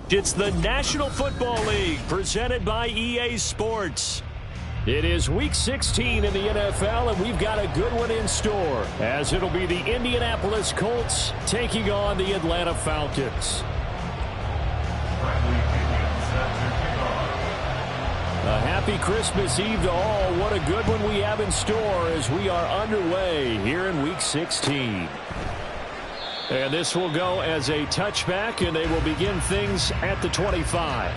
It's the National Football League presented by EA Sports. It is Week 16 in the NFL, and we've got a good one in store, as it'll be the Indianapolis Colts taking on the Atlanta Falcons. A happy Christmas Eve to all. What a good one we have in store as we are underway here in Week 16. And this will go as a touchback, and they will begin things at the 25.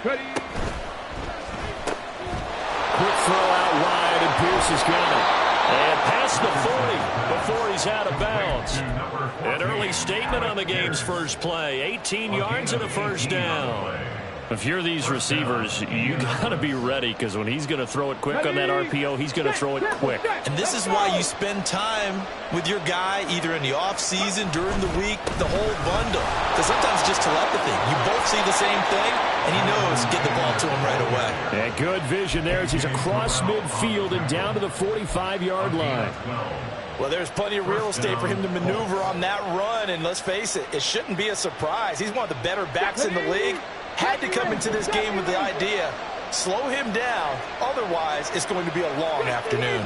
Ready. Quick throw out wide, and Pierce has got it. And past the 40 before he's out of bounds. An early statement on the game's first play. 18 yards and a first down. If you're these receivers, you got to be ready, because when he's going to throw it quick on that RPO, he's going to throw it quick. And this is why you spend time with your guy either in the offseason, during the week, the whole bundle. Because sometimes it's just telepathy. You both see the same thing, and he knows get the ball to him right away. And good vision there as he's across midfield and down to the 45-yard line. Well, there's plenty of real estate for him to maneuver on that run, and let's face it, it shouldn't be a surprise. He's one of the better backs in the league. Had to come into this game with the idea, slow him down, otherwise it's going to be a long afternoon.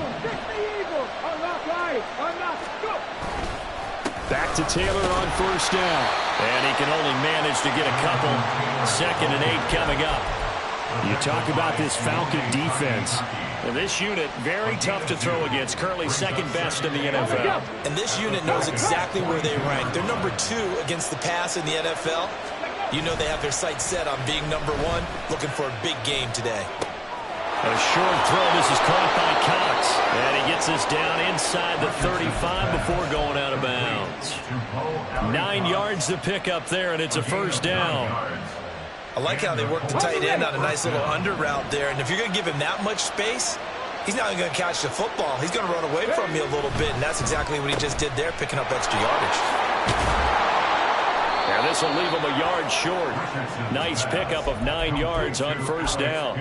Back to Taylor on first down. And he can only manage to get a couple. 2nd and 8 coming up. You talk about this Falcon defense. And this unit, very tough to throw against. Currently second best in the NFL. And this unit knows exactly where they rank. They're number 2 against the pass in the NFL. You know they have their sights set on being number 1, looking for a big game today. A short throw. This is caught by Cox. And he gets this down inside the 35 before going out of bounds. 9 yards to pick up there, and it's a first down. I like how they work the tight end on a nice little under route there. And if you're going to give him that much space, he's not going to catch the football. He's going to run away from you a little bit, and that's exactly what he just did there, picking up extra yardage. And this will leave him a yard short. Nice pickup of 9 yards on first down.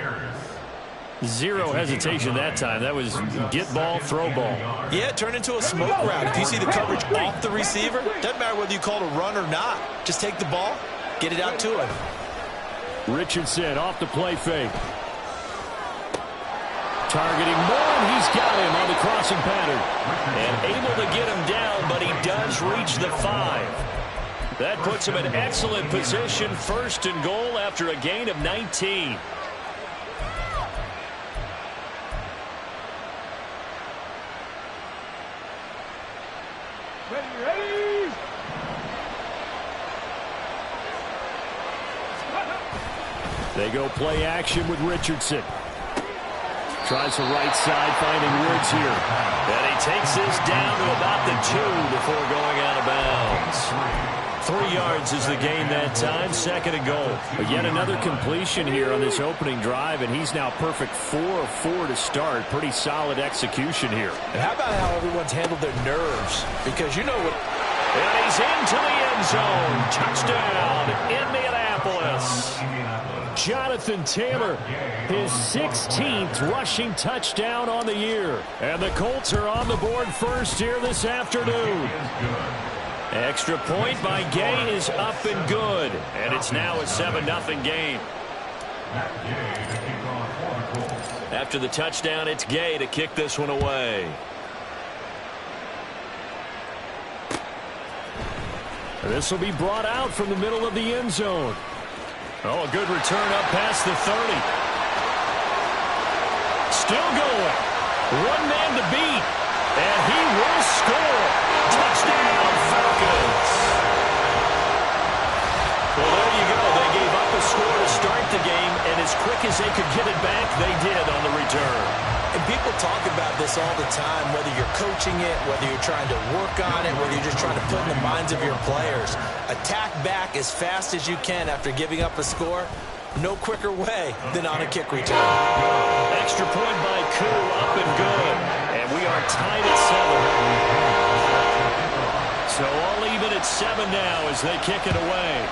Zero hesitation that time. That was get ball, throw ball. Yeah, it turned into a smoke route. If you see the coverage off the receiver, doesn't matter whether you call it a run or not. Just take the ball, get it out to him. Richardson off the play fake. Targeting Moore, and he's got him on the crossing pattern. And able to get him down, but he does reach the 5. That puts him in excellent position, 1st and goal after a gain of 19. Ready. They go play action with Richardson. Tries the right side, finding Woods here. And he takes this down to about the 2 before going out of bounds. 3 yards is the gain that time, 2nd and goal. But yet another completion here on this opening drive, and he's now perfect 4 of 4 to start. Pretty solid execution here. And how about how everyone's handled their nerves? Because you know what... And he's into the end zone. Touchdown, Indianapolis. Jonathan Taylor, his 16th rushing touchdown on the year. And the Colts are on the board first here this afternoon. Extra point by Gay is up and good. And it's now a 7-0 game. After the touchdown, it's Gay to kick this one away. This will be brought out from the middle of the end zone. Oh, a good return up past the 30. Still going. One man to beat. And he will score. Touchdown, Falcons. Well, there you go. They gave up a score to start the game, and as quick as they could get it back, they did on the return. And people talk about this all the time, whether you're coaching it, whether you're trying to work on it, whether you're just trying to put in the minds of your players. Attack back as fast as you can after giving up a score. No quicker way than on a kick return. Extra point by Koo, up and good. And we are tied at 7. So all even at 7 now as they kick it away.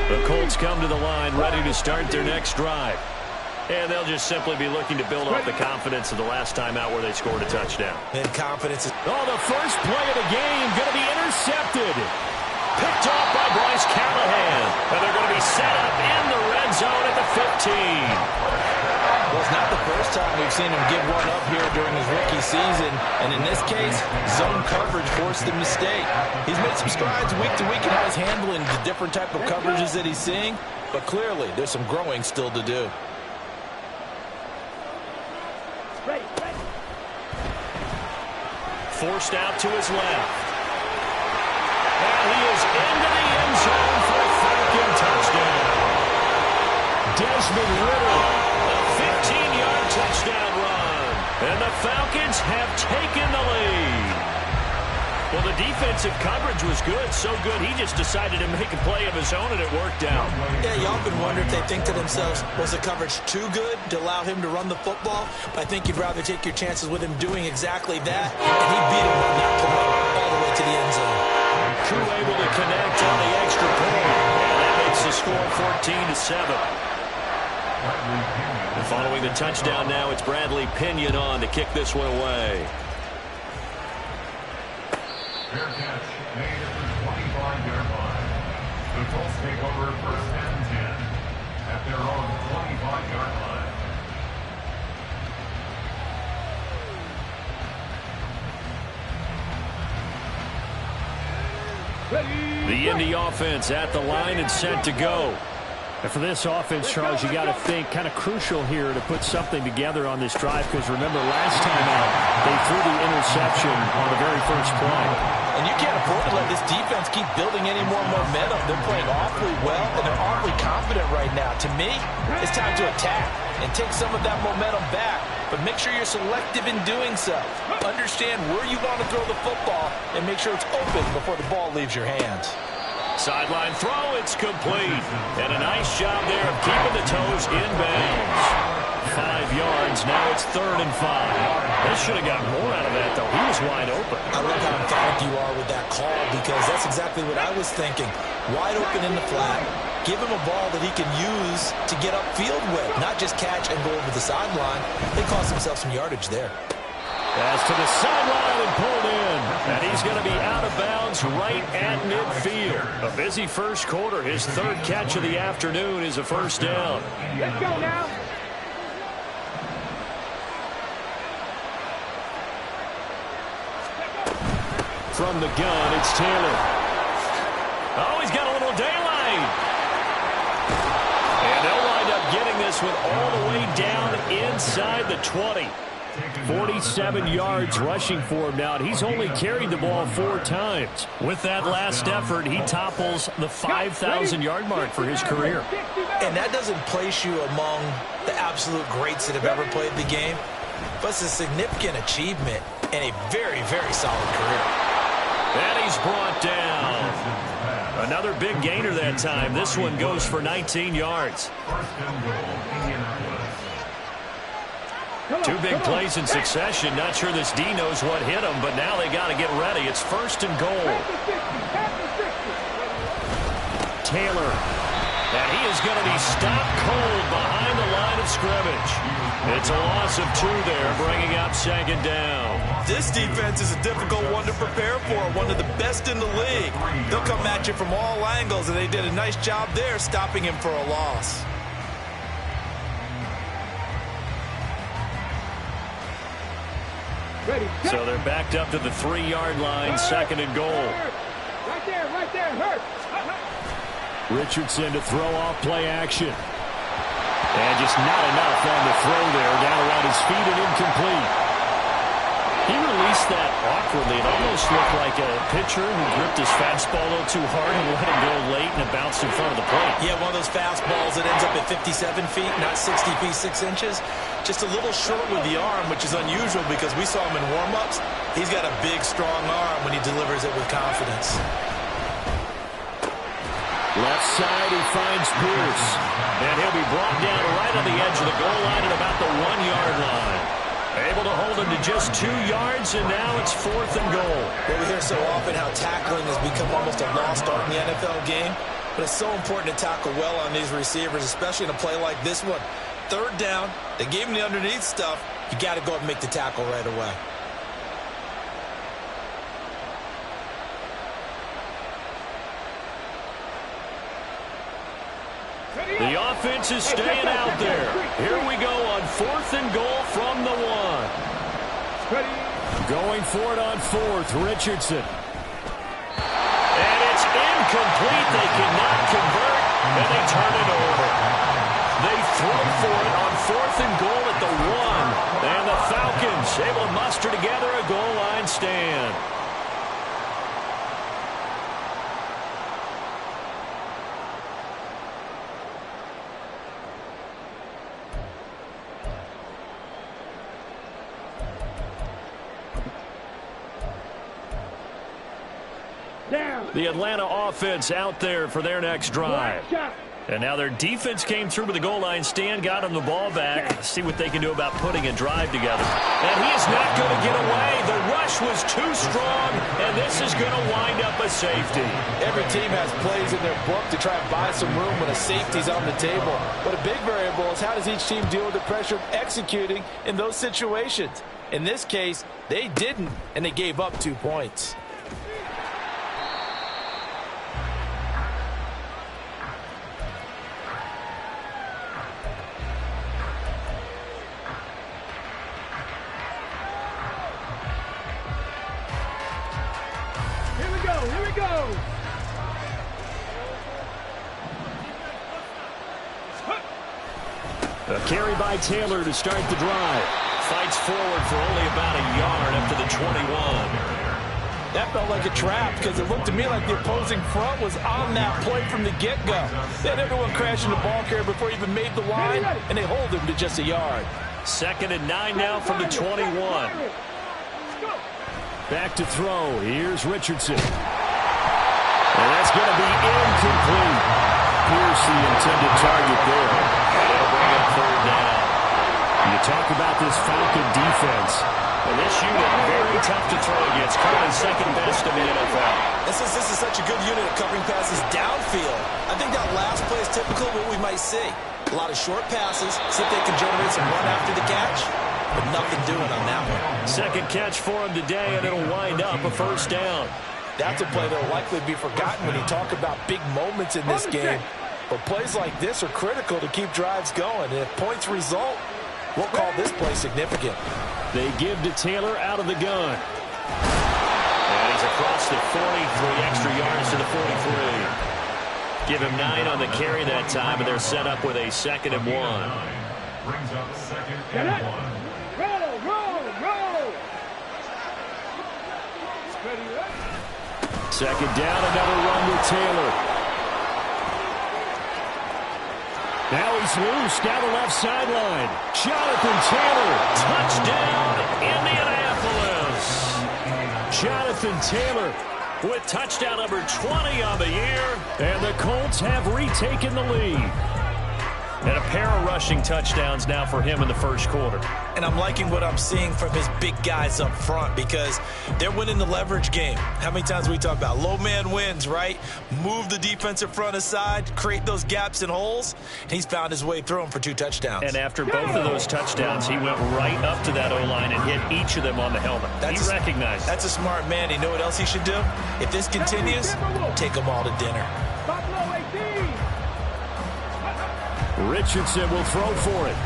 The Colts come to the line, ready to start their next drive. And they'll just simply be looking to build off the confidence of the last time out where they scored a touchdown. And confidence is... Oh, the first play of the game going to be intercepted. Picked off by Bryce Callahan. And they're going to be set up in the red zone at the 15. Well, it's not the first time we've seen him give one up here during his rookie season. And in this case, zone coverage forced the mistake. He's made some strides week to week in how he's handling the different type of coverages that he's seeing. But clearly, there's some growing still to do. Forced out to his left. And he is into the end zone for a Falcon touchdown. Desmond Ridder, a 15-yard touchdown run. And the Falcons have taken the lead. Well, the defensive coverage was good, so good he just decided to make a play of his own, and it worked out. Yeah, you often wonder if they think to themselves, was the coverage too good to allow him to run the football? I think you'd rather take your chances with him doing exactly that, and he beat him on that play all the way to the end zone. Koo able to connect on the extra point, and that makes the score 14-7. And following the touchdown now, it's Bradley Pinion on to kick this one away. Fair catch made at the 25-yard line. The Colts take over first and 10 at their own 25-yard line. The Indy offense at the line and set to go. And for this offense, Charles, you got to think kind of crucial here to put something together on this drive, because remember last time out they threw the interception on the very first play. And you can't afford to let this defense keep building any more momentum. They're playing awfully well, and they're awfully confident right now. To me, it's time to attack and take some of that momentum back. But make sure you're selective in doing so. Understand where you want to throw the football and make sure it's open before the ball leaves your hands. Sideline throw, it's complete. And a nice job there of keeping the toes in bounds. 5 yards, now it's 3rd and 5. They should have got more out of that, though. He was wide open. I love how emphatic you are with that call, because that's exactly what I was thinking. Wide open in the flat. Give him a ball that he can use to get upfield with, not just catch and go over the sideline. They cost themselves some yardage there. Pass to the sideline and pulled in. And he's going to be out of bounds right at midfield. A busy first quarter. His 3rd catch of the afternoon is a first down. Let's go now. From the gun, it's Taylor. Oh, he's got a little daylight. And they'll wind up getting this one all the way down inside the 20. 47 yards rushing for him now. He's only carried the ball 4 times. With that last effort, he topples the 5,000-yard mark for his career. And that doesn't place you among the absolute greats that have ever played the game, but it's a significant achievement and a very, very solid career. And he's brought down. Another big gainer that time. This one goes for 19 yards. 2 big plays in succession. Not sure this D knows what hit him, but now they got to get ready. It's 1st and goal. Taylor. And he is going to be stopped cold behind the line of scrimmage. It's a loss of 2 there, bringing up 2nd down. This defense is a difficult one to prepare for, one of the best in the league. They'll come at you from all angles, and they did a nice job there stopping him for a loss. So they're backed up to the 3-yard line, 2nd and goal. Right there, hurt. Richardson to throw off play action. And just not enough on the throw there, down around his feet and incomplete. He released missed that awkwardly. It almost looked like a pitcher who gripped his fastball a little too hard and let it go late, and it bounced in front of the plate. Yeah, one of those fastballs that ends up at 57 feet, not 60 feet, 6 inches. Just a little short with the arm, which is unusual because we saw him in warm-ups. He's got a big, strong arm when he delivers it with confidence. Left side, he finds Pierce. And he'll be brought down right on the edge of the goal line at about the 1-yard line. Able to hold him to just 2 yards, and now it's 4th and goal. Well, we hear so often how tackling has become almost a lost art in the NFL game, but it's so important to tackle well on these receivers, especially in a play like this one. 3rd down, they gave him the underneath stuff. You got to go and make the tackle right away. The offense is staying out there. Here we go on 4th and goal from the 1. Going for it on 4th, Richardson. And it's incomplete. They cannot convert, and they turn it over. They throw for it on 4th and goal at the 1. And the Falcons able to muster together a goal line stand. The Atlanta offense out there for their next drive. And now their defense came through with the goal line stand, got them the ball back. See what they can do about putting a drive together. And he is not going to get away. The rush was too strong, and this is going to wind up a safety. Every team has plays in their book to try and buy some room when a safety's on the table. But a big variable is how does each team deal with the pressure of executing in those situations. In this case, they didn't, and they gave up 2 points. A carry by Taylor to start the drive. Fights forward for only about a yard up to the 21. That felt like a trap because it looked to me like the opposing front was on that play from the get-go. They had everyone crashing the ball carrier before he even made the line, and they hold him to just a yard. 2nd and 9 now from the 21. Back to throw. Here's Richardson. And that's going to be incomplete. Pierce the intended target there. It'll bring up 3rd down. You talk about this Falcon defense. And this unit, very tough to throw against. Currently 2nd best in the NFL. This is such a good unit of covering passes downfield. I think that last play is typical of what we might see. A lot of short passes. See if they can generate some run after the catch. But nothing doing on that one. 2nd catch for him today, and it'll wind up a 1st down. That's a play that will likely be forgotten when you talk about big moments in this game. But plays like this are critical to keep drives going. And if points result, we'll call this play significant. They give to Taylor out of the gun. And he's across the 43 extra yards to the 43. Give him 9 on the carry that time, and they're set up with a 2nd and 1. Brings up 2nd and 1. Second down, another run with Taylor. Now he's loose down the left sideline. Jonathan Taylor, touchdown, Indianapolis. Jonathan Taylor with touchdown number 20 on the year. And the Colts have retaken the lead. And a pair of rushing touchdowns now for him in the 1st quarter. And I'm liking what I'm seeing from his big guys up front because they're winning the leverage game. How many times we talk about low man wins, right? Move the defensive front aside, create those gaps and holes. And he's found his way through them for 2 touchdowns. And after both of those touchdowns, he went right up to that O-line and hit each of them on the helmet. He recognized. That's a smart man. You know what else he should do? If this continues, take them all to dinner. Richardson will throw for it.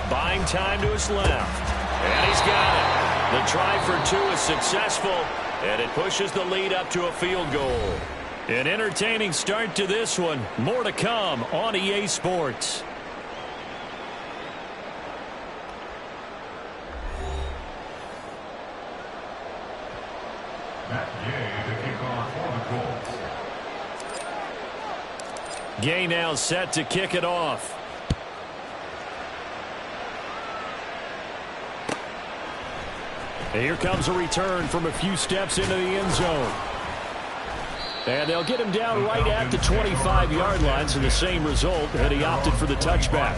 Buying time to his left. And he's got it. The try for 2 is successful, and it pushes the lead up to a field goal. An entertaining start to this one. More to come on EA Sports. Gay to kick off for the Colts. Gay now set to kick it off. And here comes a return from a few steps into the end zone. And they'll get him down right at the 25-yard line, so the same result, and he opted for the touchback.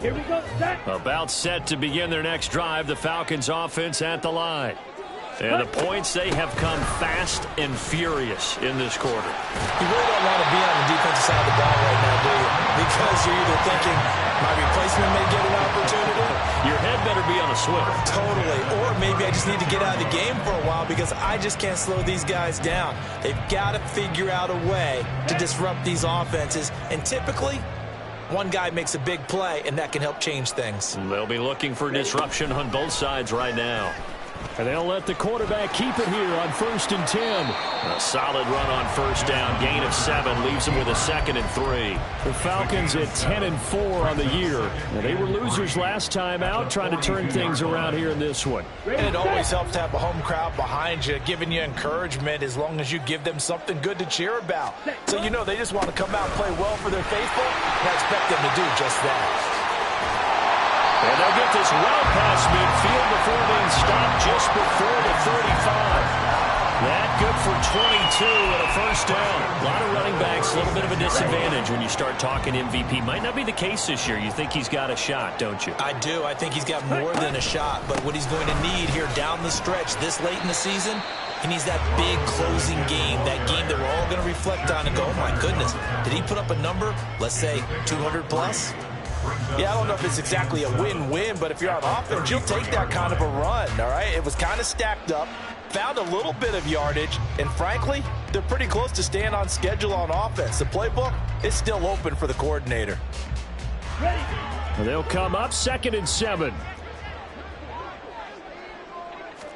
Here we go, set. About set to begin their next drive, the Falcons offense at the line. And the points, they have come fast and furious in this quarter. You really don't want to be on the defensive side of the ball right now, do you? Because you're either thinking, my replacement may get an opportunity. Your head better be on a swivel. Totally. Or maybe I just need to get out of the game for a while because I just can't slow these guys down. They've got to figure out a way to disrupt these offenses. And typically, one guy makes a big play, and that can help change things. They'll be looking for disruption on both sides right now. And they'll let the quarterback keep it here on 1st and 10. A solid run on first down. Gain of 7 leaves them with a 2nd and 3. The Falcons at 10-4 on the year. Now, they were losers last time out, trying to turn things around here in this one. And it always helps to have a home crowd behind you, giving you encouragement as long as you give them something good to cheer about. So you know they just want to come out and play well for their faithful, and I expect them to do just that. And they'll get this well past midfield before being stopped just before the 35. That good for 22 and a first down. A lot of running backs, a little bit of a disadvantage when you start talking MVP. Might not be the case this year. You think he's got a shot, don't you? I do. I think he's got more than a shot. But what he's going to need here down the stretch this late in the season, he needs that big closing game, that game that we're all going to reflect on and go, oh, my goodness, did he put up a number, let's say 200 plus? Yeah, I don't know if it's exactly a win-win, but if you're on offense, you'll take that kind of a run, all right? It was kind of stacked up, found a little bit of yardage, and frankly, they're pretty close to staying on schedule on offense. The playbook is still open for the coordinator. Ready. They'll come up 2nd and 7.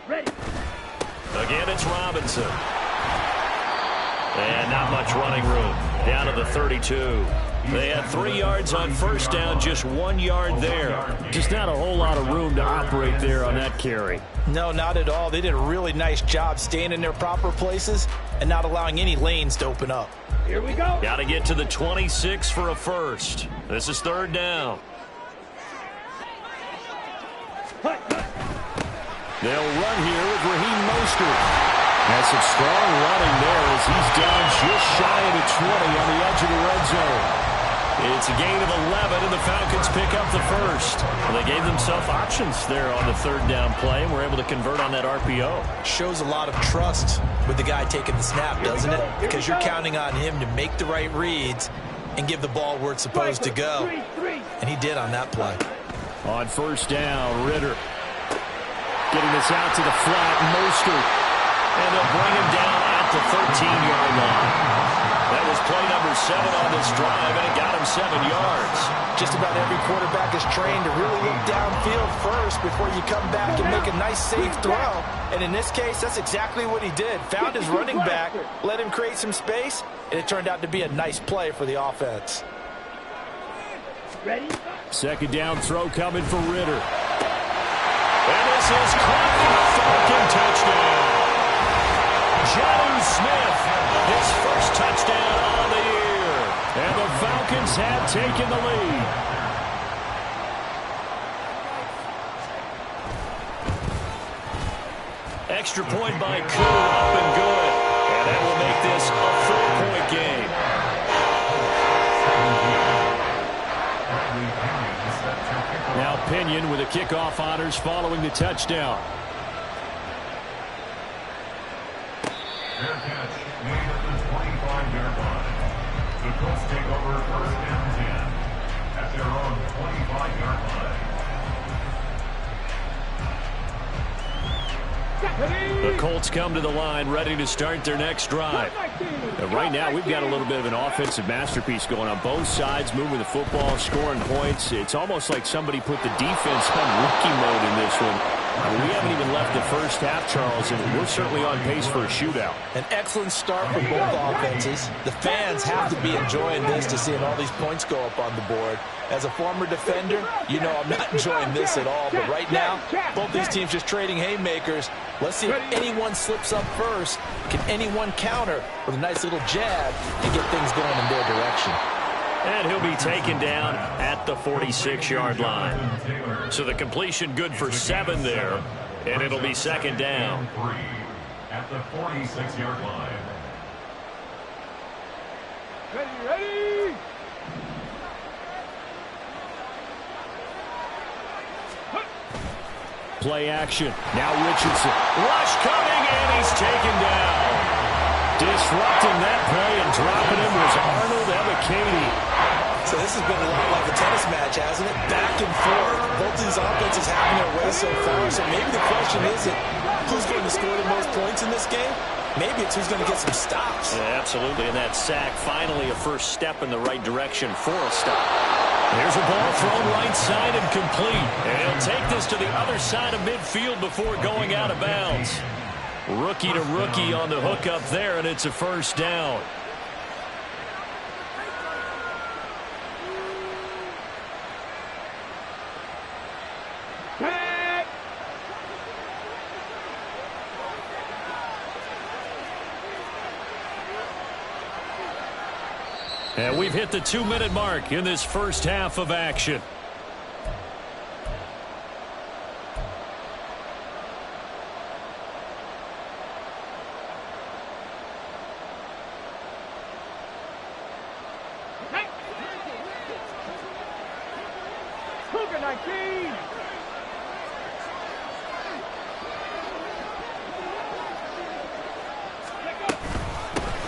Ready. Again, it's Robinson. And not much running room. Down to the 32. They had 3 yards on first down, just 1 yard there. Just not a whole lot of room to operate there on that carry. No, not at all. They did a really nice job staying in their proper places and not allowing any lanes to open up. Here we go. Got to get to the 26 for a first. This is 3rd down. They'll run here with Raheem Mostert. That's some strong running there as he's down just shy of the 20 on the edge of the red zone. It's a gain of 11, and the Falcons pick up the first. Well, they gave themselves options there on the 3rd down play, and were able to convert on that RPO. Shows a lot of trust with the guy taking the snap, doesn't it? Because you're counting on him to make the right reads and give the ball where it's supposed to go. And he did on that play. On first down, Ritter getting this out to the flat, Mostert. And they'll bring him down at the 13-yard line. That was play number 7 on this drive, and it got him 7 yards. Just about every quarterback is trained to really look downfield first before you come back and make a nice, safe throw. And in this case, that's exactly what he did. Found his running back, let him create some space, and it turned out to be a nice play for the offense. Ready. 2nd down throw coming for Ritter. And this is caught for a Falcon touchdown. Jonnu Smith, his first touchdown on the year. And the Falcons have taken the lead. Extra point by Koo, up and good. And that will make this a 4-point game. Now Pinion with the kickoff honors following the touchdown. Fair catch made at the 25-yard line. The Colts take over 1st and 10 at their own 25-yard line. The Colts come to the line ready to start their next drive. Right now we've got a little bit of an offensive masterpiece going on both sides, moving the football, scoring points. It's almost like somebody put the defense on rookie mode in this one. We haven't even left the first half, Charles, and we're certainly on pace for a shootout. An excellent start for both offenses. The fans have to be enjoying this to seeing all these points go up on the board. As a former defender, you know I'm not enjoying this at all. But right now, both these teams just trading haymakers. Let's see if anyone slips up first. Can anyone counter with a nice little jab and get things going in their direction? And he'll be taken down at the 46-yard line. So the completion good for 7 there, and it'll be second down. At the 46-yard line. Ready. Play action. Now Richardson. Rush coming, and he's taken down. Disrupting that play and dropping him was Arnold Ebiketie. So this has been a lot like a tennis match, hasn't it? Back and forth. Both these offenses having their way so far. So maybe the question isn't who's going to score the most points in this game. Maybe it's who's going to get some stops. Yeah, absolutely. And that sack, finally a first step in the right direction for a stop. There's a ball thrown right side and complete. And he'll take this to the other side of midfield before going out of bounds. Rookie to rookie on the hook up there, and it's a first down. And we've hit the 2-minute mark in this first half of action. Cougar 19.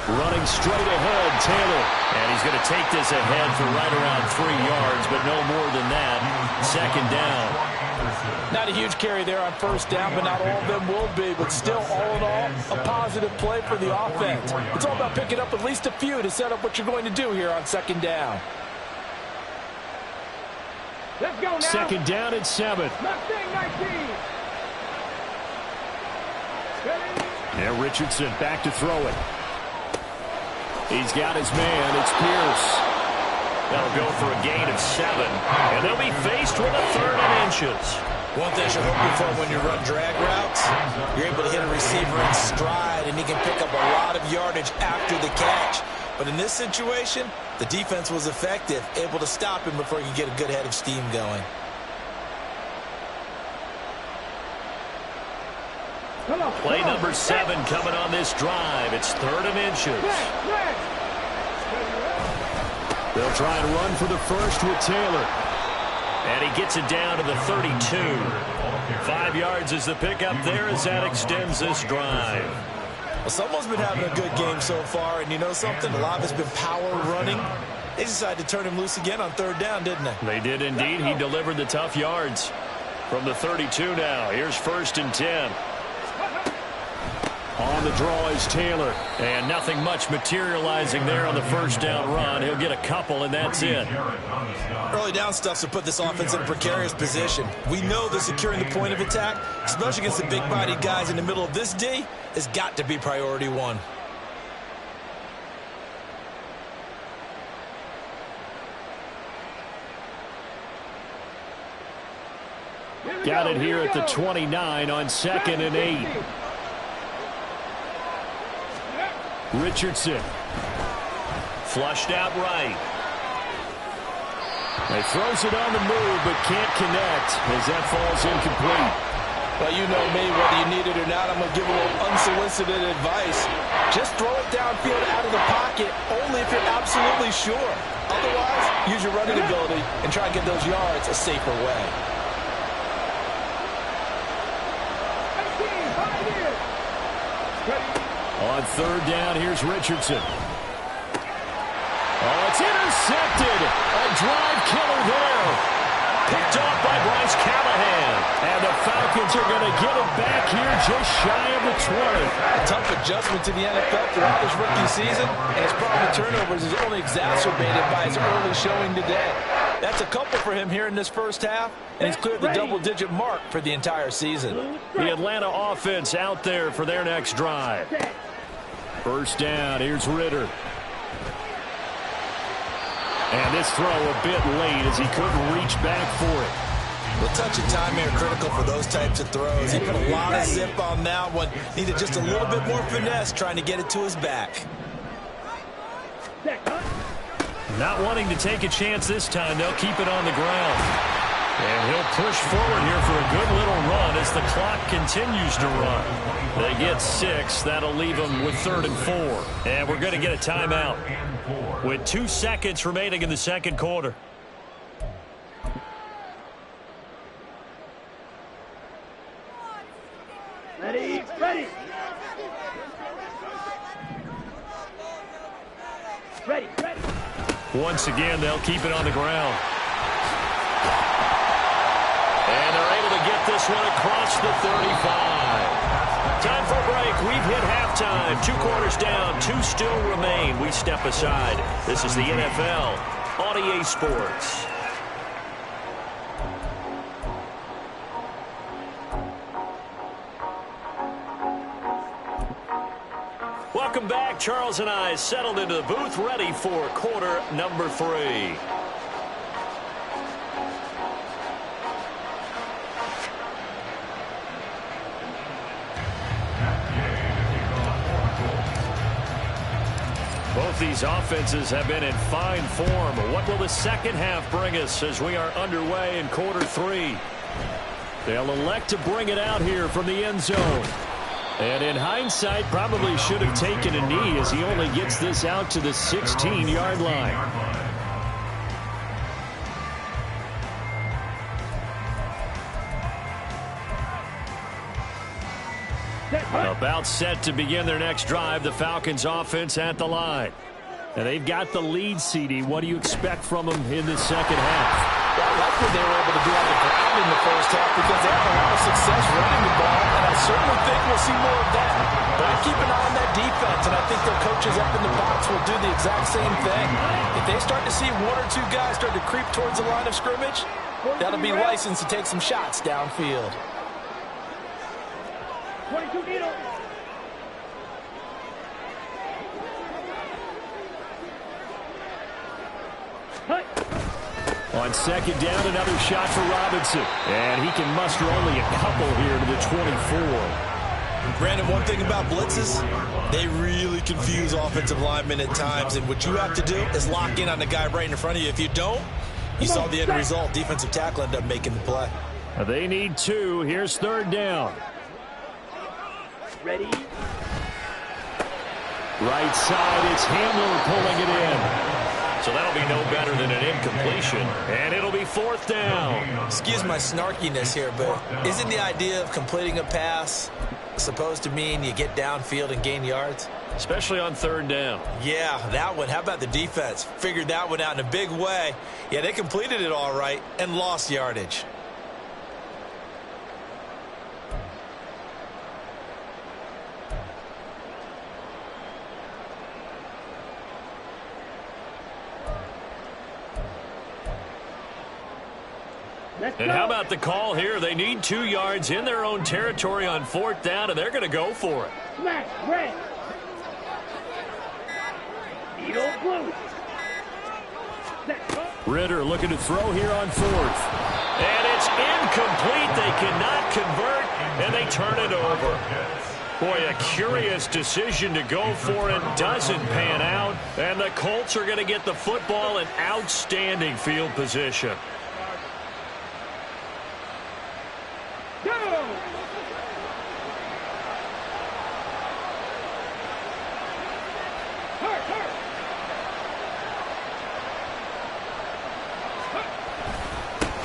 Running straight ahead, Taylor. And he's going to take this ahead for right around 3 yards, but no more than that. Second down. Not a huge carry there on first down, but not all of them will be. But still, all in all, a positive play for the offense. It's all about picking up at least a few to set up what you're going to do here on second down. Let's go now. Second down at 7. Mustang 19. Ready. And Richardson back to throw it. He's got his man. It's Pierce. That'll go for a gain of 7. And they'll be faced with a 3rd and inches. One thing you're hoping for when you run drag routes, you're able to hit a receiver in stride, and he can pick up a lot of yardage after the catch. But in this situation, the defense was effective, able to stop him before he could get a good head of steam going. Play number 7 coming on this drive. It's 3rd and inches. They'll try and run for the first with Taylor. And he gets it down to the 32. 5 yards is the pickup there as that extends this drive. Well, someone's been having a good game so far, and you know something? A lot of it's been power running. They decided to turn him loose again on 3rd down, didn't they? They did indeed. He delivered the tough yards. From the 32 now, here's 1st and 10. On the draw is Taylor. And nothing much materializing there on the first down run. He'll get a couple, and that's it. Early down stuff to put this offense in a precarious position. We know that securing the point of attack, especially against the big-bodied guys in the middle of this D, has got to be priority 1. Got it here at the 29 on 2nd and 8. Richardson. Flushed out right. He throws it on the move, but can't connect as that falls incomplete. Well, you know me, whether you need it or not, I'm going to give a little unsolicited advice. Just throw it downfield out of the pocket, only if you're absolutely sure. Otherwise, use your running ability and try and get those yards a safer way. On 3rd down, here's Richardson. Oh, it's intercepted. A drive killer there. Picked off by Bryce Callahan. And the Falcons are going to get it back here just shy of the 20. A tough adjustment to the NFL throughout his rookie season, and his problem with turnovers is only exacerbated by his early showing today. That's a couple for him here in this first half, and he's cleared the double-digit mark for the entire season. The Atlanta offense out there for their next drive. First down, here's Ritter. And this throw a bit late as he couldn't reach back for it. The touch and time are critical for those types of throws. He put a lot of zip on that one. Needed just a little bit more finesse trying to get it to his back. Not wanting to take a chance this time. They'll keep it on the ground. And he'll push forward here for a good little run as the clock continues to run. They get 6. That'll leave them with 3rd and 4. And we're going to get a timeout with 2 seconds remaining in the second quarter. Ready, ready. Ready, ready. Once again, they'll keep it on the ground. And they're able to get this one across the 35. Time for a break. We've hit halftime. 2 quarters down. 2 still remain. We step aside. This is the NFL on EA Sports. Welcome back. Charles and I settled into the booth, ready for quarter number 3. Both these offenses have been in fine form. What will the second half bring us as we are underway in quarter 3? They'll elect to bring it out here from the end zone. And in hindsight, probably should have taken a knee as he only gets this out to the 16-yard line. About set to begin their next drive, the Falcons offense at the line. And they've got the lead, CD. What do you expect from them in the second half? Well, I like what they were able to do on the ground in the first half because they had a lot of success running the ball, and I certainly think we'll see more of that. But I keep an eye on that defense, and I think their coaches up in the box will do the exact same thing. If they start to see 1 or 2 guys start to creep towards the line of scrimmage, that'll be licensed to take some shots downfield. 22 needle. On second down, another shot for Robinson. And he can muster only a couple here to the 24. Brandon, one thing about blitzes, they really confuse offensive linemen at times. And what you have to do is lock in on the guy right in front of you. If you don't, you saw the end result. Defensive tackle ended up making the play. They need 2. Here's 3rd down. Ready. Right side, it's Hamler pulling it in. So that'll be no better than an incompletion. And it'll be 4th down. Excuse my snarkiness here, but isn't the idea of completing a pass supposed to mean you get downfield and gain yards? Especially on 3rd down. Yeah, that one. How about the defense? Figured that one out in a big way. Yeah, they completed it all right and lost yardage. And how about the call here? They need 2 yards in their own territory on 4th down, and they're going to go for it. Smash, red. Needle blue. Ritter looking to throw here on 4th. And it's incomplete. They cannot convert, and they turn it over. Boy, a curious decision to go for it. Doesn't pan out, and the Colts are going to get the football in outstanding field position.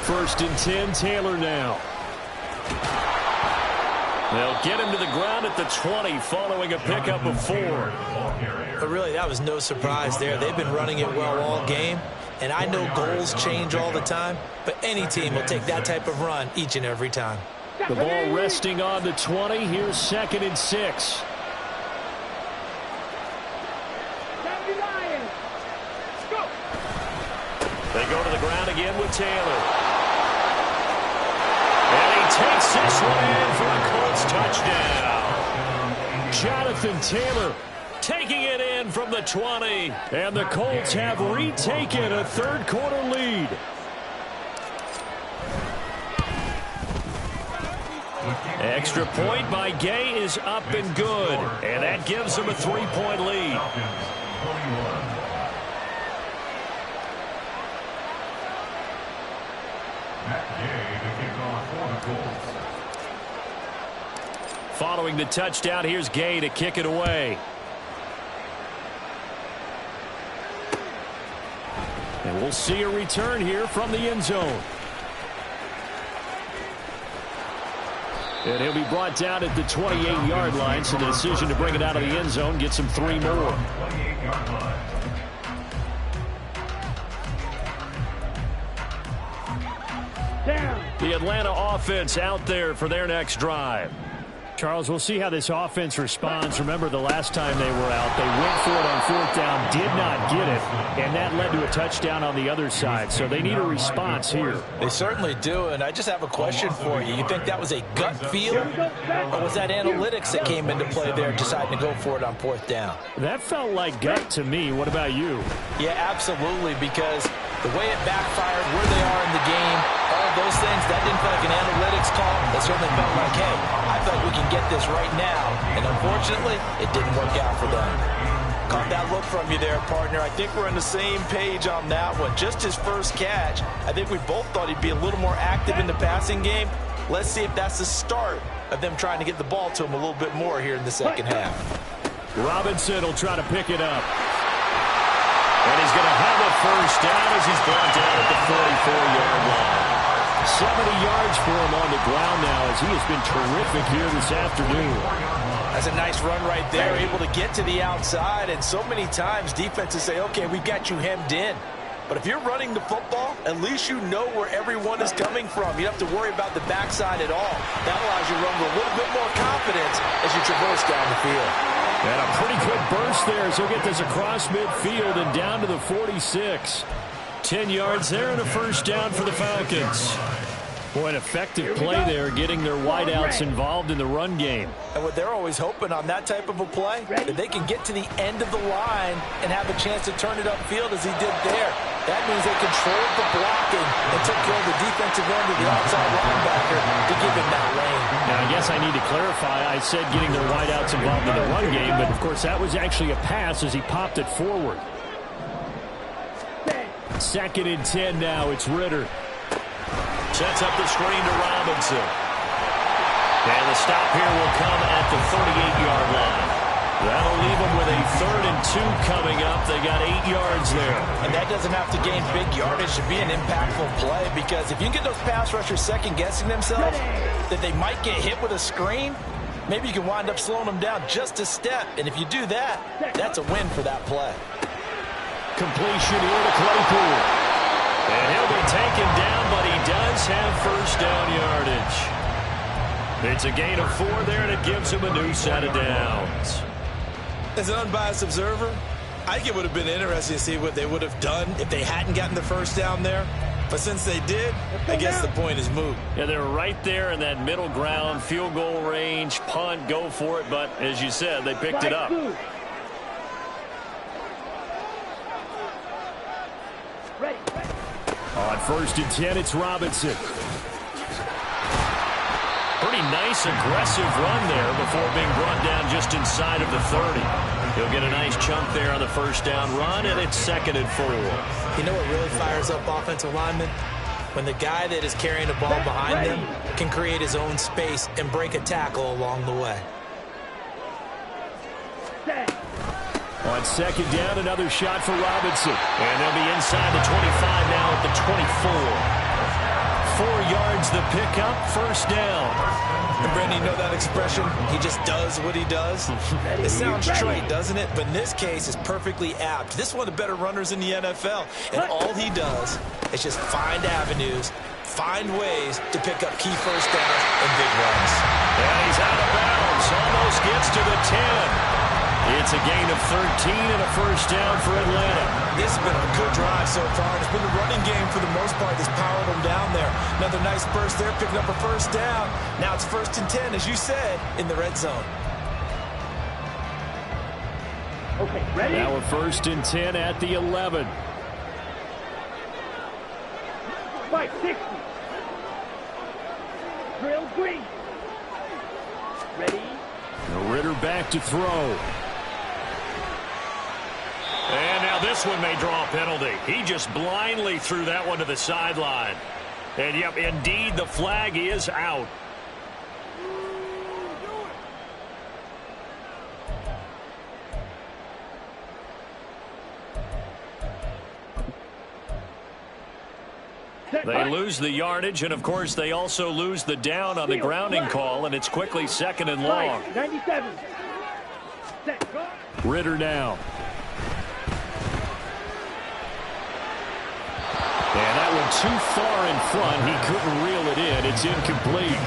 First and 10, Taylor now. They'll get him to the ground at the 20 following a pickup of 4. But really, that was no surprise there. They've been running it well all game. And I know goals change all the time, but any team will take that type of run each and every time. The ball resting on the 20. Here's 2nd and 6. They go to to the ground again with Taylor. And he takes this one in for a Colts touchdown. Jonathan Taylor taking it in from the 20. And the Colts have retaken a third-quarter lead. Extra point by Gay is up and good. And that gives them a 3-point lead. Following the touchdown, here's Gay to kick it away. And we'll see a return here from the end zone. And he'll be brought down at the 28-yard line, so the decision to bring it out of the end zone gets him 3 more. The Atlanta offense out there for their next drive. Charles, we'll see how this offense responds. Remember, the last time they were out, they went for it on 4th down, did not get it, and that led to a touchdown on the other side. So they need a response here. They certainly do, and I just have a question for you. You think that was a gut feel, or was that analytics that came into play there deciding to go for it on 4th down? That felt like gut to me. What about you? Yeah, absolutely, because the way it backfired, where they are in the game, all those things, that didn't feel like an analytics call. It certainly felt like, hey, I feel like we can get this right now. And unfortunately, it didn't work out for them. Caught that look from you there, partner. I think we're on the same page on that one. Just his first catch. I think we both thought he'd be a little more active in the passing game. Let's see if that's the start of them trying to get the ball to him a little bit more here in the second half. Robinson will try to pick it up. And he's going to have a first down as he's brought down at the 44-yard line. 70 yards for him on the ground now as he has been terrific here this afternoon. That's a nice run right there, able to get to the outside. And so many times defenses say, okay, we've got you hemmed in. But if you're running the football, at least you know where everyone is coming from. You don't have to worry about the backside at all. That allows you to run with a little bit more confidence as you traverse down the field. And a pretty good burst there as he'll get this across midfield and down to the 46. 10 yards there and a first down for the Falcons. Boy, an effective play there, getting their wideouts involved in the run game. And what they're always hoping on that type of a play, that they can get to the end of the line and have a chance to turn it upfield as he did there. That means they controlled the blocking and took care of the defensive end of the outside linebacker to give him that lane. Now, I guess I need to clarify. I said getting their wideouts involved in the run game, but, of course, that was actually a pass as he popped it forward. 2nd and 10 now. It's Ritter. Sets up the screen to Robinson. And the stop here will come at the 38-yard line. That'll leave them with a 3rd and 2 coming up. They got 8 yards there. And that doesn't have to gain big yardage to be an impactful play, because if you can get those pass rushers second-guessing themselves, that they might get hit with a screen, maybe you can wind up slowing them down just a step. And if you do that, that's a win for that play. Completion here to Claypool. And he'll be taken down, but he does have first down yardage. It's a gain of 4 there, and it gives him a new set of downs. As an unbiased observer, I think it would have been interesting to see what they would have done if they hadn't gotten the first down there. But since they did, I guess the point is moot. Yeah, they're right there in that middle ground, field goal range, punt, go for it. But as you said, they picked it up. On 1st and 10, it's Robinson. Pretty nice, aggressive run there before being brought down just inside of the 30. He'll get a nice chunk there on the first down run, and it's 2nd and 4. You know what really fires up offensive linemen? When the guy that is carrying the ball behind them can create his own space and break a tackle along the way. On 2nd down, another shot for Robinson. And they'll be inside the 25 now at the 24. 4 yards the pickup, first down. And Brandon, you know that expression? He just does what he does. It sounds trite, doesn't it? But in this case, it's perfectly apt. This is one of the better runners in the NFL. And all he does is just find avenues, find ways to pick up key first downs and big runs. And he's out of bounds. Almost gets to the 10. It's a gain of 13 and a first down for Atlanta. This has been a good drive so far. It's been the running game for the most part that's powered them down there. Another nice burst there, picking up a first down. Now it's 1st and 10, as you said, in the red zone. Okay, ready? Now a 1st and 10 at the 11. 560. Drill green. Ready? Ritter back to throw. And now this one may draw a penalty. He just blindly threw that one to the sideline. And, yep, indeed, the flag is out. They lose the yardage, and, of course, they also lose the down on the grounding call, and it's quickly 2nd and long. 97. Set. Ritter now. And that one too far in front. He couldn't reel it in. It's incomplete.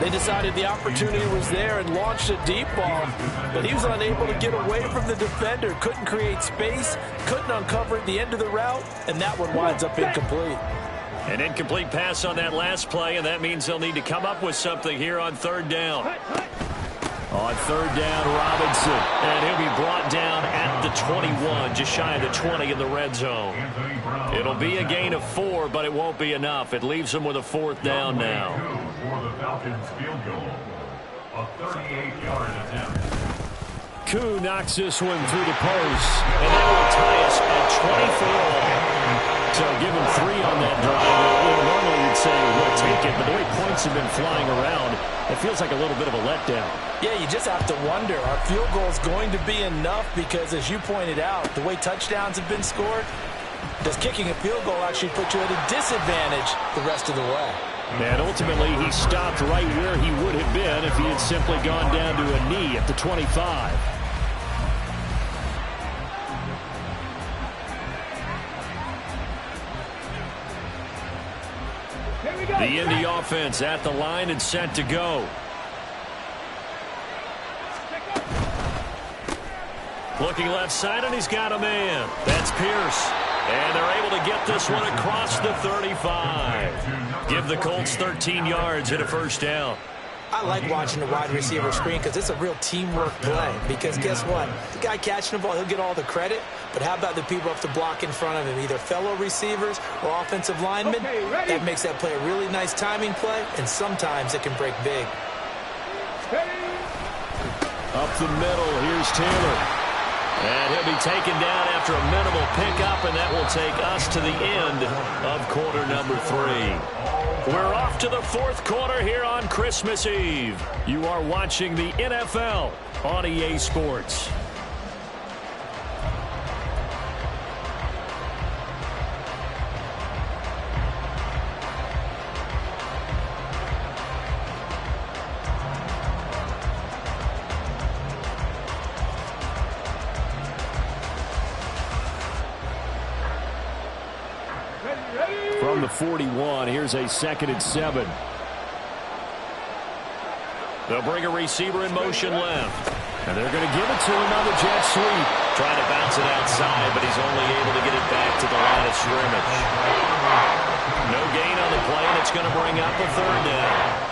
They decided the opportunity was there and launched a deep ball, but he was unable to get away from the defender. Couldn't create space, couldn't uncover at the end of the route, and that one winds up incomplete. An incomplete pass on that last play, and that means they'll need to come up with something here on 3rd down. On 3rd down, Robinson, and he'll be brought down at the 21, just shy of the 20 in the red zone. It'll be a gain of 4, but it won't be enough. It leaves them with a 4th down now. For the Falcons field goal, a 38-yard attempt. Koo knocks this one through the post, and that will tie us at 24. So give him 3 on that drive. Normally you'd say we'll take it, but the way points have been flying around, it feels like a little bit of a letdown. Yeah, you just have to wonder, are field goals going to be enough? Because as you pointed out, the way touchdowns have been scored, does kicking a field goal actually put you at a disadvantage the rest of the way? And ultimately, he stopped right where he would have been if he had simply gone down to a knee at the 25. The Indy offense at the line and set to go. Looking left side, and he's got a man. That's Pierce. And they're able to get this one across the 35. Give the Colts 13 yards and a first down. I like watching the wide receiver screen because it's a real teamwork play. Because guess what? The guy catching the ball, he'll get all the credit. But how about the people up to block in front of him, either fellow receivers or offensive linemen? That makes that play a really nice timing play, and sometimes it can break big. Up the middle, here's Taylor. And he'll be taken down after a minimal pickup, and that will take us to the end of quarter number 3. We're off to the 4th quarter here on Christmas Eve. You are watching the NFL on EA Sports. From the 41, here's a 2nd and 7. They'll bring a receiver in motion left. And they're going to give it to him on the jet sweep. Trying to bounce it outside, but he's only able to get it back to the line of scrimmage. No gain on the play, and it's going to bring up a 3rd down.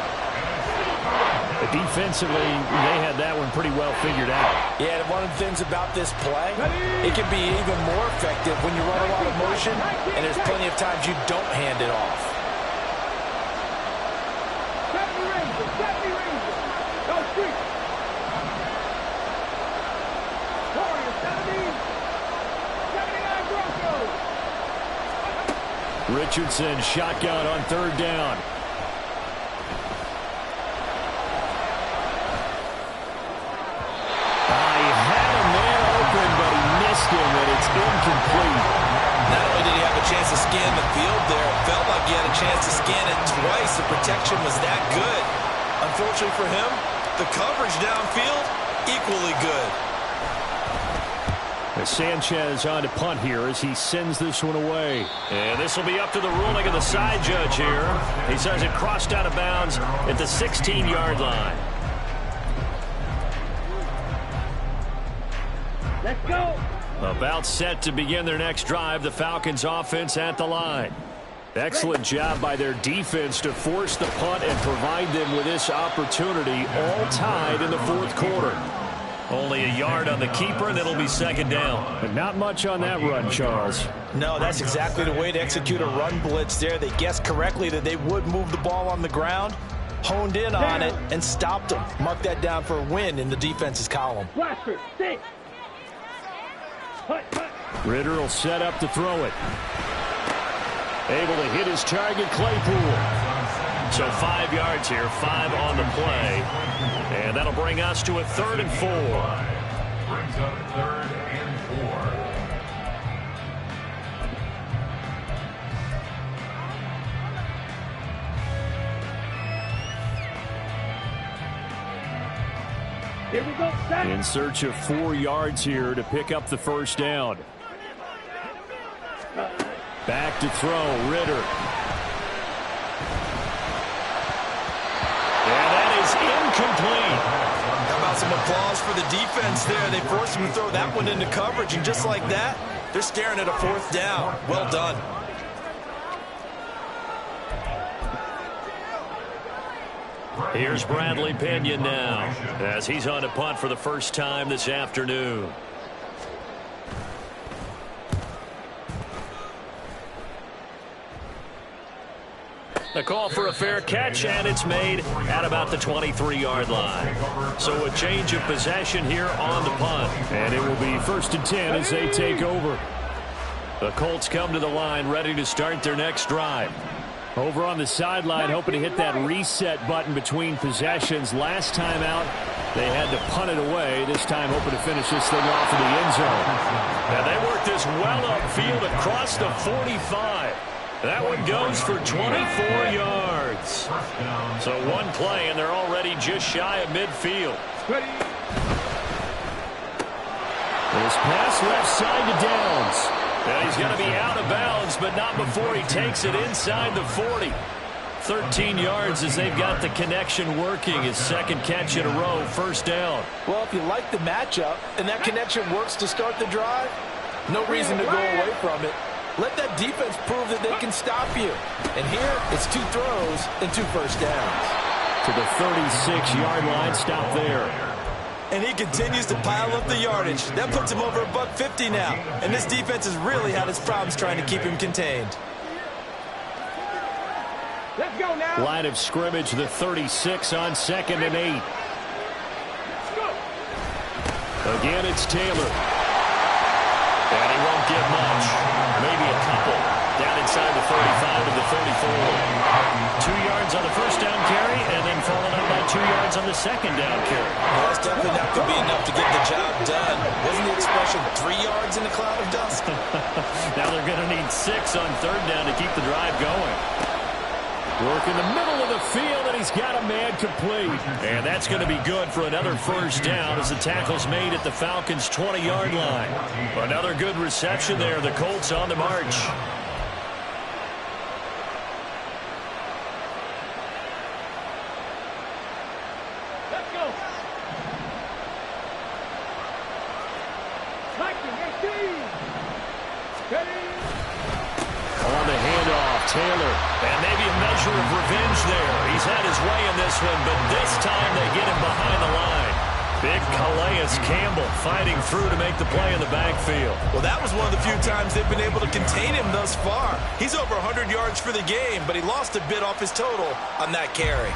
Defensively, they had that one pretty well figured out. Yeah, and one of the things about this play, it can be even more effective when you run a lot of motion, and there's plenty of times you don't hand it off. Richardson shotgun on 3rd down. And it's incomplete. Not only did he have a chance to scan the field there, it felt like he had a chance to scan it twice. The protection was that good. Unfortunately for him, the coverage downfield, equally good. Sanchez on to punt here as he sends this one away. And this will be up to the ruling of the side judge here. He says it crossed out of bounds at the 16-yard line. Let's go. About set to begin their next drive, the Falcons offense at the line. Excellent job by their defense to force the punt and provide them with this opportunity, all tied in the fourth quarter. Only a yard on the keeper, and it'll be second down. But not much on that run, Charles. No, that's exactly the way to execute a run blitz there. They guessed correctly that they would move the ball on the ground, honed in on it, and stopped them. Mark that down for a win in the defense's column. Blaster, 6. Ritter will set up to throw it. Able to hit his target, Claypool. So 5 yards here, 5 on the play. And that'll bring us to a 3rd and 4. Brings up 3rd and 4. Here we go, set. In search of 4 yards here to pick up the first down. Back to throw, Ritter. And that is incomplete. How about some applause for the defense there? They forced him to throw that one into coverage, and just like that, they're staring at a 4th down. Well done. Here's Bradley Pinion now, as he's on to punt for the first time this afternoon. The call for a fair catch, and it's made at about the 23-yard line. So a change of possession here on the punt. And it will be 1st and 10 as they take over. The Colts come to the line ready to start their next drive. Over on the sideline, hoping to hit that reset button between possessions. Last time out, they had to punt it away. This time, hoping to finish this thing off in the end zone. And they work this well upfield across the 45. That one goes for 24 yards. So one play, and they're already just shy of midfield. This pass left side to Downs. And he's going to be out of bounds, but not before he takes it inside the 40. 13 yards as they've got the connection working. His second catch in a row, first down. Well, if you like the matchup and that connection works to start the drive, no reason to go away from it. Let that defense prove that they can stop you. And here, it's 2 throws and 2 first downs. To the 36-yard line, stop there. And he continues to pile up the yardage. That puts him over $150 now. And this defense has really had its problems trying to keep him contained. Let's go now. Line of scrimmage, the 36 on 2nd and 8. Again, it's Taylor. And he won't get much. Maybe a couple. Down inside the 35 to the 34. 2 yards on the first down carry, and then followed up by 2 yards on the second down carry. Well, that's definitely not going to be enough to get the job done. Wasn't the expression 3 yards in a cloud of dust? Now they're going to need 6 on 3rd down to keep the drive going. Work in the middle of the field, and he's got a man complete. And that's going to be good for another first down as the tackle's made at the Falcons' 20-yard line. Another good reception there. The Colts on the march. Let's go. Ready. On the handoff, Taylor. And maybe a measure of revenge there. He's had his way in this one, but this time they get him behind the line. Big Calais Campbell fighting through to make the play in the backfield. Well, that was one of the few times they've been able to contain him thus far. He's over 100 yards for the game, but he lost a bit off his total on that carry.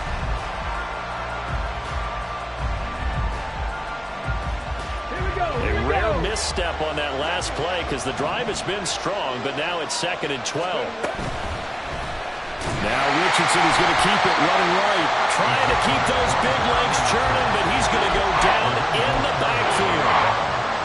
A rare misstep on that last play because the drive has been strong, but now it's 2nd and 12. Now Richardson is going to keep it running right. Trying to keep those big legs churning, but he's going to go down in the backfield.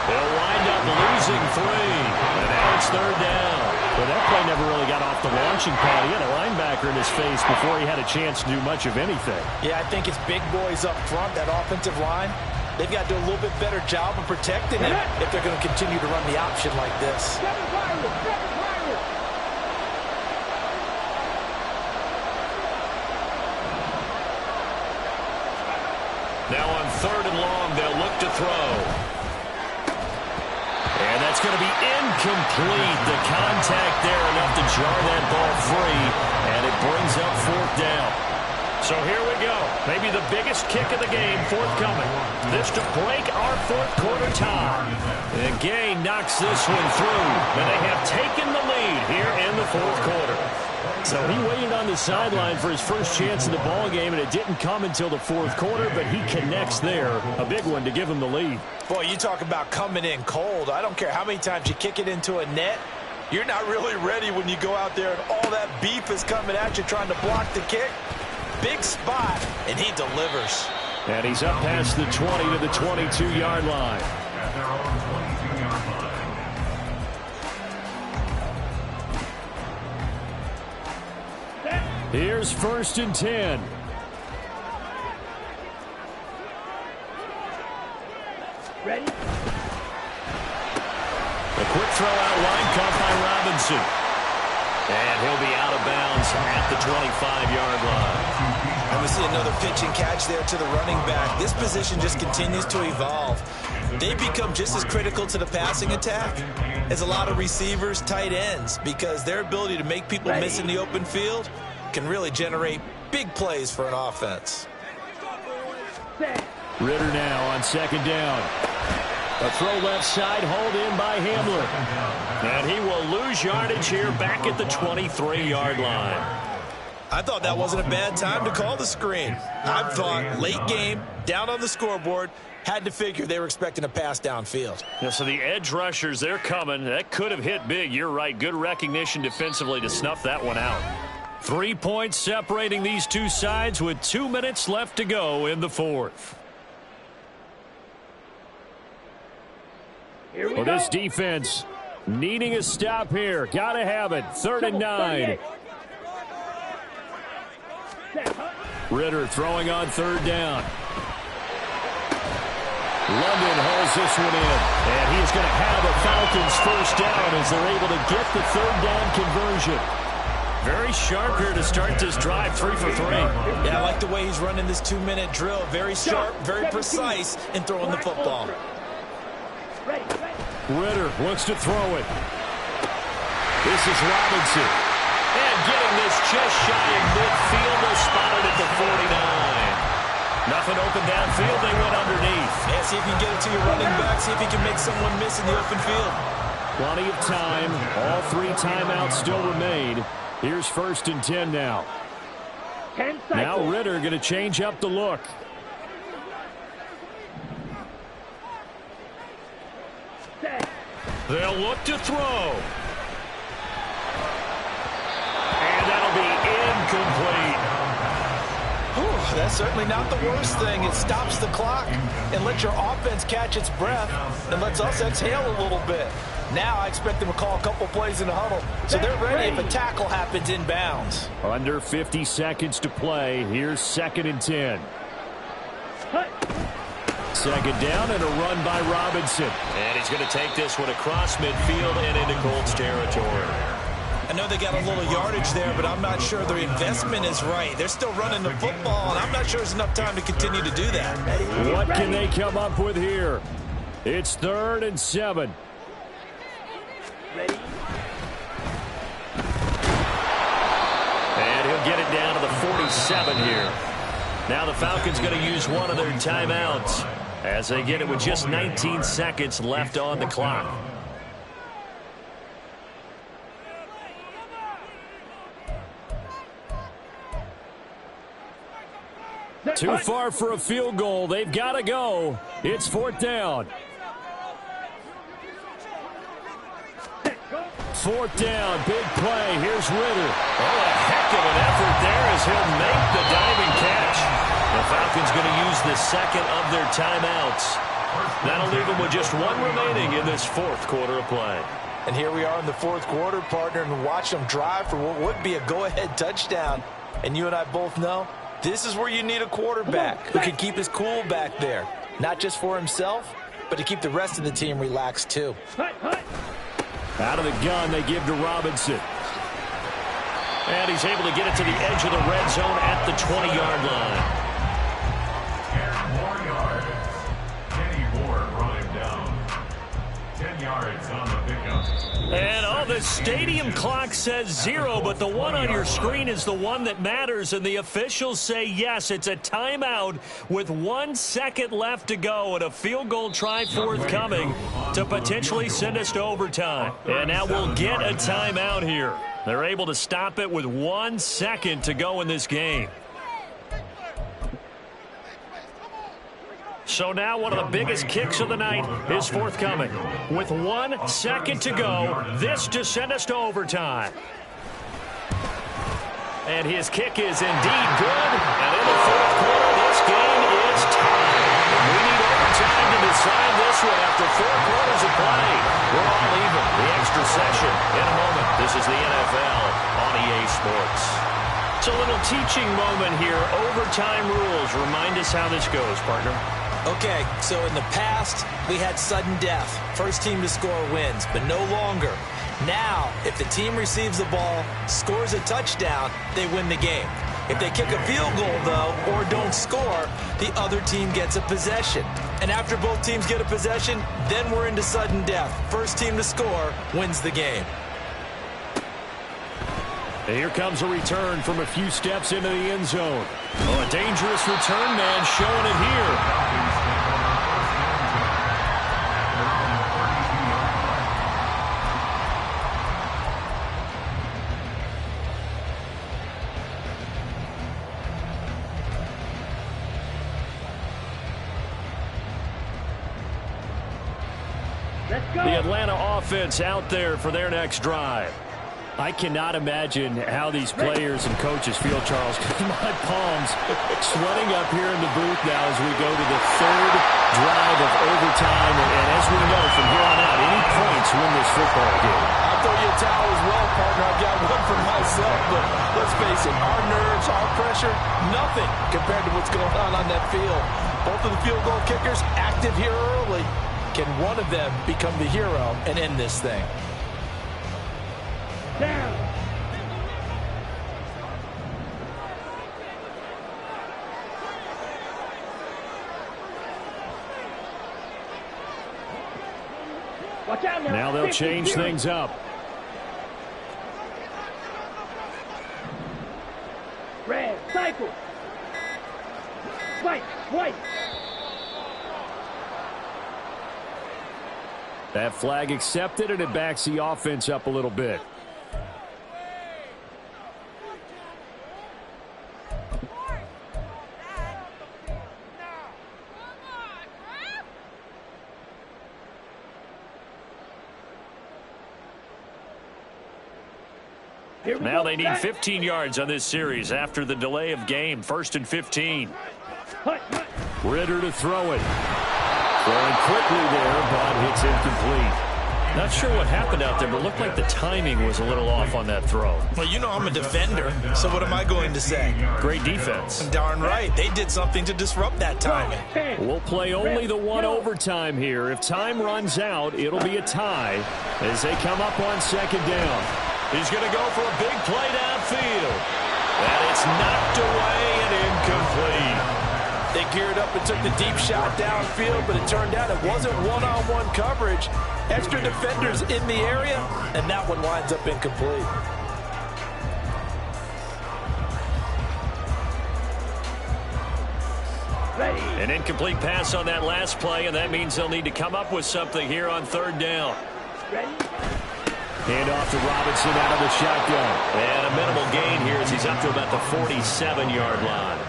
They'll wind up losing 3, and now it's 3rd down. Well, that play never really got off the launching pad. He had a linebacker in his face before he had a chance to do much of anything. Yeah, I think it's big boys up front, that offensive line. They've got to do a little bit better job of protecting him if they're going to continue to run the option like this. Now on 3rd and long, they'll look to throw. That's going to be incomplete. The contact there enough to jar that ball free, and it brings up fourth down. So here we go. Maybe the biggest kick of the game forthcoming. This to break our fourth quarter tie. And Gay knocks this one through. And they have taken the lead here in the fourth quarter. So he waited on the sideline for his first chance in the ball game, and it didn't come until the fourth quarter, but he connects there. A big one to give him the lead. Boy, you talk about coming in cold. I don't care how many times you kick it into a net. You're not really ready when you go out there and all that beef is coming at you trying to block the kick. Big spot, and he delivers. And he's up past the 20 to the 22-yard line. At their own 22-yard line. Here's 1st and 10. Ready? A quick throw out line caught by Robinson. And he'll be out of bounds at the 25-yard line. And we see another pitch and catch there to the running back. This position just continues to evolve. They become just as critical to the passing attack as a lot of receivers, tight ends, because their ability to make people miss in the open field can really generate big plays for an offense. Ritter now on 2nd down. A throw left side, hauled in by Hamler. And he will lose yardage here back at the 23-yard line. I thought that wasn't a bad time to call the screen. I thought late game, down on the scoreboard, had to figure they were expecting a pass downfield. Yeah, so the edge rushers, they're coming. That could have hit big. You're right. Good recognition defensively to snuff that one out. 3 points separating these two sides with 2 minutes left to go in the fourth. Well, this defense needing a stop here. Got to have it. 3rd and 9. Ritter throwing on 3rd down. London hauls this one in. And he is going to have a Falcons first down as they're able to get the 3rd down conversion. Very sharp here to start this drive, 3 for 3. Yeah, I like the way he's running this 2-minute drill. Very sharp, very precise in throwing the football. Ritter wants to throw it. This is Robinson. And getting this just shy of midfield. They'll spot it at the 49. Nothing open downfield. They went underneath. Yeah, see if you can get it to your running back. See if you can make someone miss in the open field. Plenty of time. All 3 timeouts still remain. Here's 1st and 10 now. Now Ritter going to change up the look. They'll look to throw. And that'll be incomplete. Whew, that's certainly not the worst thing. It stops the clock and lets your offense catch its breath and lets us exhale a little bit. Now I expect them to call a couple plays in the huddle, so they're ready if a tackle happens inbounds. Under 50 seconds to play. Here's 2nd and 10. 2nd down and a run by Robinson. And he's going to take this one across midfield and into Colts territory. I know they got a little yardage there, but I'm not sure their investment is right. They're still running the football, and I'm not sure there's enough time to continue to do that. What can they come up with here? It's 3rd and 7. And he'll get it down to the 47 here. Now the Falcons going to use one of their timeouts as they get it with just 19 seconds left on the clock. Too far for a field goal. They've got to go. It's 4th down. 4th down, big play. Here's Ritter. Oh, a heck of an effort there as he'll make the diving catch. The Falcons going to use the 2nd of their timeouts. That'll leave them with just 1 remaining in this 4th quarter of play. And here we are in the 4th quarter, partner, and watch them drive for what would be a go-ahead touchdown. And you and I both know this is where you need a quarterback who can keep his cool back there. Not just for himself, but to keep the rest of the team relaxed too. Out of the gun, they give to Robinson. And he's able to get it to the edge of the red zone at the 20-yard line. 10 more yards. Kenny Moore brought him down. 10 yards on And the stadium clock says 0, but the one on your screen is the one that matters, and the officials say yes, it's a timeout with 1 second left to go and a field goal try forthcoming to potentially send us to overtime. And now we'll get a timeout here. They're able to stop it with 1 second to go in this game. So now one of the biggest kicks of the night is forthcoming. With 1 second to go, this to send us to overtime. And his kick is indeed good. And in the fourth quarter, this game is tied. We need overtime to decide this one after 4 quarters of play. We're all even. The extra session in a moment. This is the NFL on EA Sports. It's a little teaching moment here. Overtime rules. Remind us how this goes, partner. Okay, so in the past, we had sudden death. First team to score wins, but no longer. Now, if the team receives the ball, scores a touchdown, they win the game. If they kick a field goal, though, or don't score, the other team gets a possession. And after both teams get a possession, then we're into sudden death. First team to score wins the game. Here comes a return from a few steps into the end zone. Oh, a dangerous return man showing it here. The Atlanta offense out there for their next drive. I cannot imagine how these players and coaches feel, Charles. My palms sweating up here in the booth now as we go to the third drive of overtime. And as we know, from here on out, any points win this football game. I'll throw you a towel as well, partner. I've got one for myself, but let's face it, our nerves, our pressure, nothing compared to what's going on that field. Both of the field goal kickers active here early. Can one of them become the hero and end this thing? Down. Watch out now. Now they'll change things up. Red, cycle. White. That flag accepted, and it backs the offense up a little bit. Now they need 15 yards on this series after the delay of game. 1st and 15. Ritter to throw it. Throwing quickly there, but hits incomplete. Not sure what happened out there, but looked like the timing was a little off on that throw. Well, you know I'm a defender, so what am I going to say? Great defense. Darn right. They did something to disrupt that timing. We'll play only the one overtime here. If time runs out, it'll be a tie as they come up on 2nd down. He's going to go for a big play downfield. And it's knocked away and incomplete. They geared up and took the deep shot downfield, but it turned out it wasn't one-on-one coverage. Extra defenders in the area, and that one winds up incomplete. Ready. An incomplete pass on that last play, and that means they'll need to come up with something here on 3rd down. Ready. Hand off to Robinson out of the shotgun. And a minimal gain here as he's up to about the 47-yard line.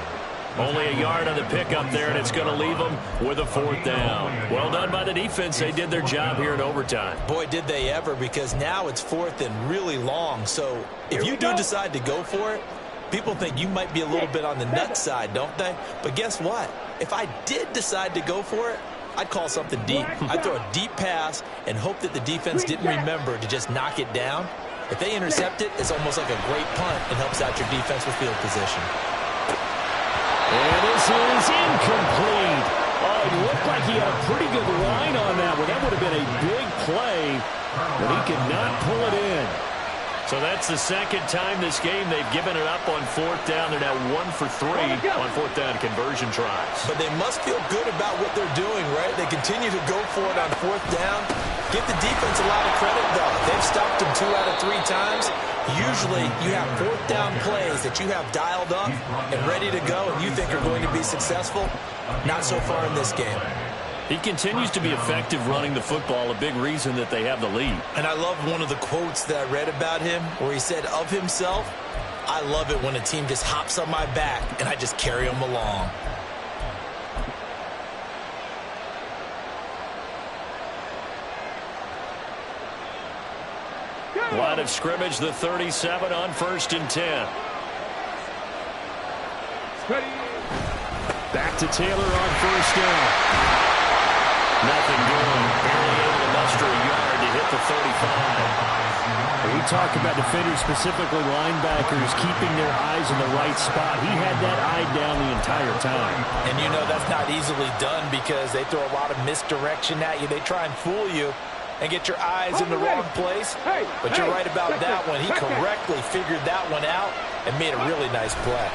Only a yard on the pickup there, and it's going to leave them with a 4th down. Well done by the defense. They did their job here in overtime. Boy, did they ever, because now it's 4th and really long. So if you do decide to go for it, people think you might be a little bit on the nut side, don't they? But guess what? If I did decide to go for it, I'd call something deep. I'd throw a deep pass and hope that the defense didn't remember to just knock it down. If they intercept it, it's almost like a great punt and helps out your defense with field position. And this is incomplete. Oh, it looked like he had a pretty good line on that one. That would have been a big play, but he could not pull it in. So that's the 2nd time this game they've given it up on 4th down. They're now 1 for 3 on 4th down conversion tries. But they must feel good about what they're doing, right? They continue to go for it on 4th down. Give the defense a lot of credit, though. They've stopped him 2 out of 3 times. Usually, you have 4th down plays that you have dialed up and ready to go and you think are going to be successful. Not so far in this game. He continues to be effective running the football, a big reason that they have the lead. And I love one of the quotes that I read about him where he said of himself, "I love it when a team just hops on my back and I just carry them along." Line of scrimmage, the 37 on 1st and 10. Back to Taylor on 1st down. Nothing doing. Barely able to muster a yard to hit the 35. We talk about defenders, specifically linebackers, keeping their eyes in the right spot. He had that eye down the entire time. And you know that's not easily done because they throw a lot of misdirection at you. They try and fool you and get your eyes in the wrong place. But you're right about that one. He correctly figured that one out and made a really nice play.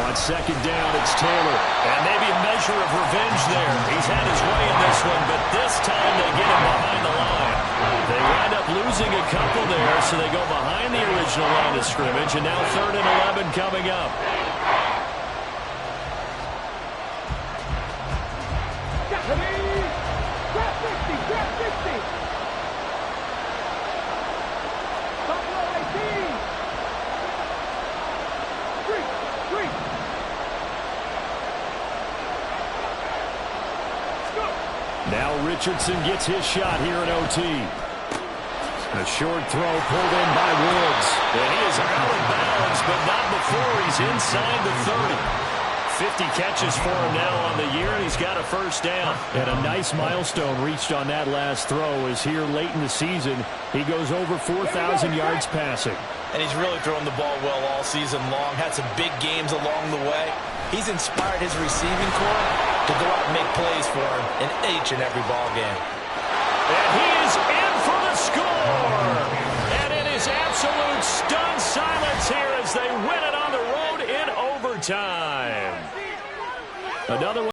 On 2nd down, it's Taylor. And maybe a measure of revenge there. He's had his way in this one, but this time they get him behind the line. They wind up losing a couple there, so they go behind the original line of scrimmage, and now 3rd and 11 coming up. Now Richardson gets his shot here in OT. A short throw pulled in by Woods. And he is out of bounds, but not before he's inside the 30. 50 catches for him now on the year, and he's got a 1st down. And a nice milestone reached on that last throw as here late in the season, he goes over 4,000 yards passing. And he's really thrown the ball well all season long. Had some big games along the way. He's inspired his receiving corps to go out and make plays for him in each and every ball game. And he is in for the score. And it is absolute stunned silence here as they win it on the road in overtime. Another one.